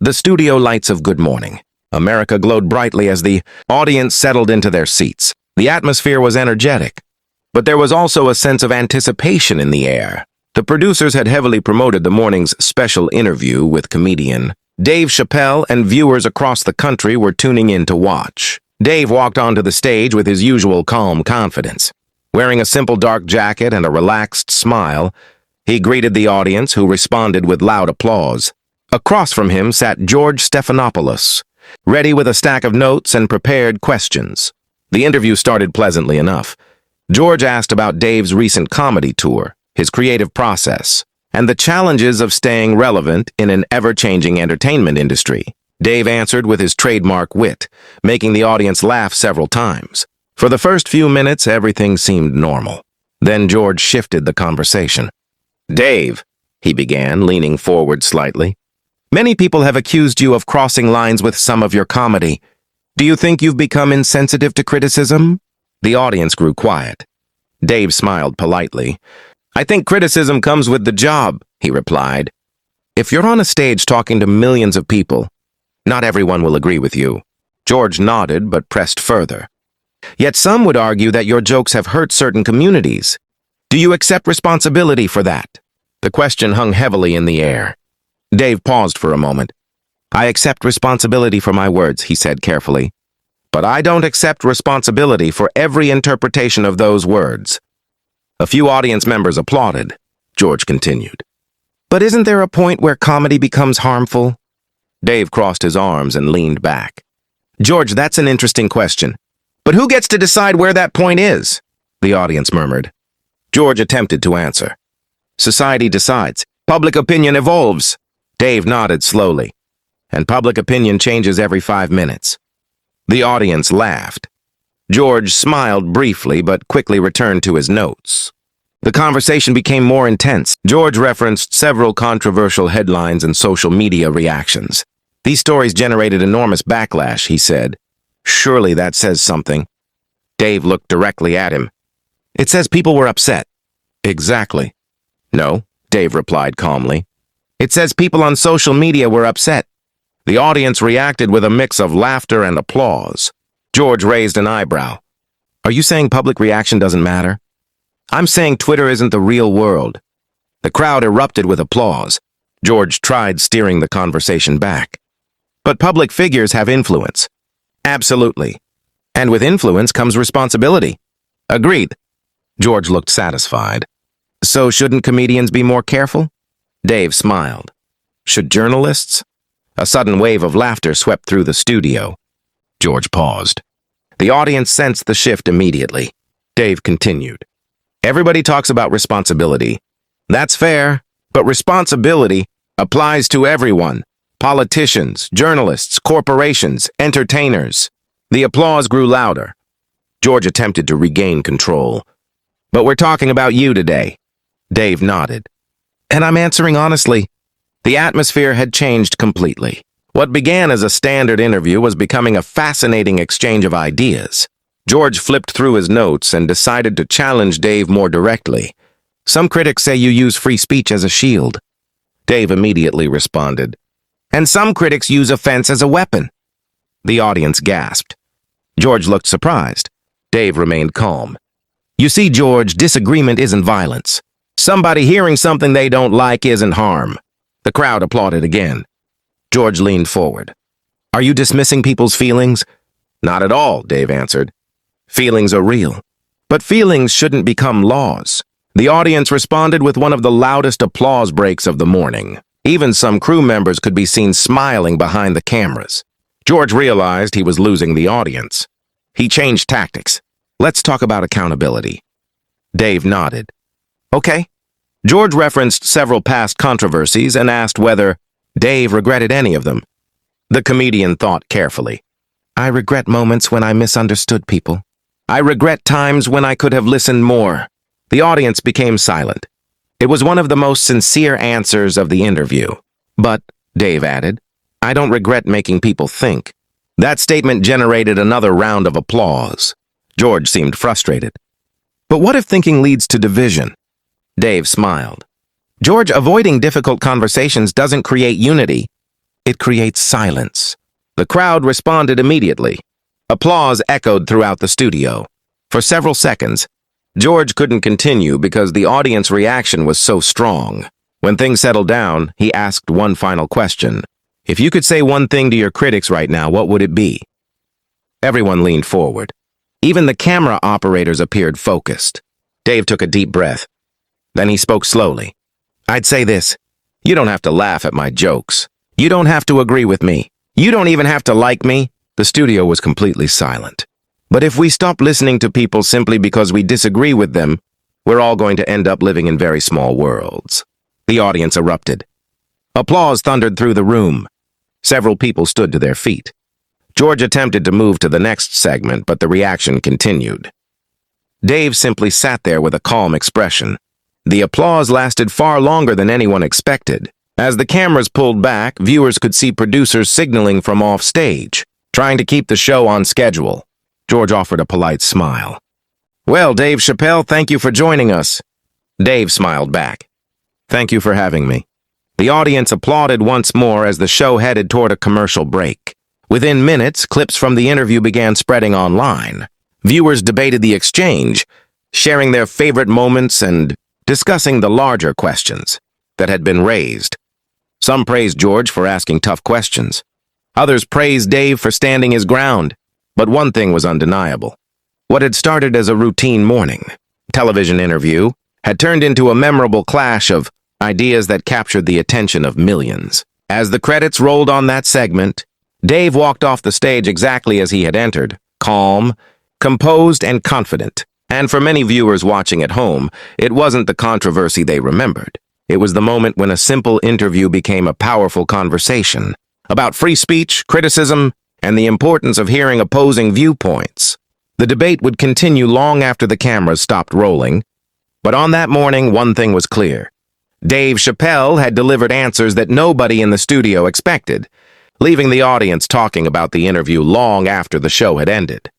The studio lights of Good Morning America glowed brightly as the audience settled into their seats. The atmosphere was energetic, but there was also a sense of anticipation in the air. The producers had heavily promoted the morning's special interview with comedian Dave Chappelle, and viewers across the country were tuning in to watch. Dave walked onto the stage with his usual calm confidence. Wearing a simple dark jacket and a relaxed smile, he greeted the audience, who responded with loud applause. Across from him sat George Stephanopoulos, ready with a stack of notes and prepared questions. The interview started pleasantly enough. George asked about Dave's recent comedy tour, his creative process, and the challenges of staying relevant in an ever-changing entertainment industry. Dave answered with his trademark wit, making the audience laugh several times. For the first few minutes, everything seemed normal. Then George shifted the conversation. "Dave," he began, leaning forward slightly, "many people have accused you of crossing lines with some of your comedy. Do you think you've become insensitive to criticism?" The audience grew quiet. Dave smiled politely. "I think criticism comes with the job," he replied. "If you're on a stage talking to millions of people, not everyone will agree with you." George nodded but pressed further. "Yet some would argue that your jokes have hurt certain communities. Do you accept responsibility for that?" The question hung heavily in the air. Dave paused for a moment. "I accept responsibility for my words," he said carefully. "But I don't accept responsibility for every interpretation of those words." A few audience members applauded. George continued. "But isn't there a point where comedy becomes harmful?" Dave crossed his arms and leaned back. "George, that's an interesting question. But who gets to decide where that point is?" The audience murmured. George attempted to answer. "Society decides. Public opinion evolves." Dave nodded slowly. "And public opinion changes every 5 minutes." The audience laughed. George smiled briefly but quickly returned to his notes. The conversation became more intense. George referenced several controversial headlines and social media reactions. "These stories generated enormous backlash," he said. "Surely that says something." Dave looked directly at him. "It says people were upset." "Exactly." "No," Dave replied calmly. "It says people on social media were upset." The audience reacted with a mix of laughter and applause. George raised an eyebrow. "Are you saying public reaction doesn't matter?" "I'm saying Twitter isn't the real world." The crowd erupted with applause. George tried steering the conversation back. "But public figures have influence." "Absolutely. And with influence comes responsibility." "Agreed." George looked satisfied. "So shouldn't comedians be more careful?" Dave smiled. "Should journalists?" A sudden wave of laughter swept through the studio. George paused. The audience sensed the shift immediately. Dave continued. "Everybody talks about responsibility. That's fair, but responsibility applies to everyone. Politicians, journalists, corporations, entertainers." The applause grew louder. George attempted to regain control. "But we're talking about you today." Dave nodded. "And I'm answering honestly." The atmosphere had changed completely. What began as a standard interview was becoming a fascinating exchange of ideas. George flipped through his notes and decided to challenge Dave more directly. "Some critics say you use free speech as a shield." Dave immediately responded. "And some critics use offense as a weapon." The audience gasped. George looked surprised. Dave remained calm. "You see, George, disagreement isn't violence. Somebody hearing something they don't like isn't harm." The crowd applauded again. George leaned forward. "Are you dismissing people's feelings?" "Not at all," Dave answered. "Feelings are real. But feelings shouldn't become laws." The audience responded with one of the loudest applause breaks of the morning. Even some crew members could be seen smiling behind the cameras. George realized he was losing the audience. He changed tactics. "Let's talk about accountability." Dave nodded. "Okay." George referenced several past controversies and asked whether Dave regretted any of them. The comedian thought carefully. "I regret moments when I misunderstood people. I regret times when I could have listened more." The audience became silent. It was one of the most sincere answers of the interview. "But," Dave added, "I don't regret making people think." That statement generated another round of applause. George seemed frustrated. "But what if thinking leads to division?" Dave smiled. "George, avoiding difficult conversations doesn't create unity. it creates silence. The crowd responded immediately. Applause echoed throughout the studio. For several seconds, George couldn't continue because the audience reaction was so strong. When things settled down, he asked one final question. If you could say one thing to your critics right now, what would it be? Everyone leaned forward. Even the camera operators appeared focused. Dave took a deep breath. Then he spoke slowly. I'd say this. You don't have to laugh at my jokes. You don't have to agree with me. You don't even have to like me. The studio was completely silent. But if we stop listening to people simply because we disagree with them, we're all going to end up living in very small worlds. The audience erupted. Applause thundered through the room. Several people stood to their feet. George attempted to move to the next segment, but the reaction continued. Dave simply sat there with a calm expression. The applause lasted far longer than anyone expected. As the cameras pulled back, viewers could see producers signaling from off stage, trying to keep the show on schedule. George offered a polite smile. Well, Dave Chappelle, thank you for joining us. Dave smiled back. Thank you for having me. The audience applauded once more as the show headed toward a commercial break. Within minutes, clips from the interview began spreading online. Viewers debated the exchange, sharing their favorite moments and discussing the larger questions that had been raised. Some praised George for asking tough questions. Others praised Dave for standing his ground. But one thing was undeniable. What had started as a routine morning television interview had turned into a memorable clash of ideas that captured the attention of millions. As the credits rolled on that segment, Dave walked off the stage exactly as he had entered, calm, composed, and confident. And for many viewers watching at home, it wasn't the controversy they remembered. It was the moment when a simple interview became a powerful conversation about free speech, criticism, and the importance of hearing opposing viewpoints. The debate would continue long after the cameras stopped rolling, but on that morning, one thing was clear. Dave Chappelle had delivered answers that nobody in the studio expected, leaving the audience talking about the interview long after the show had ended.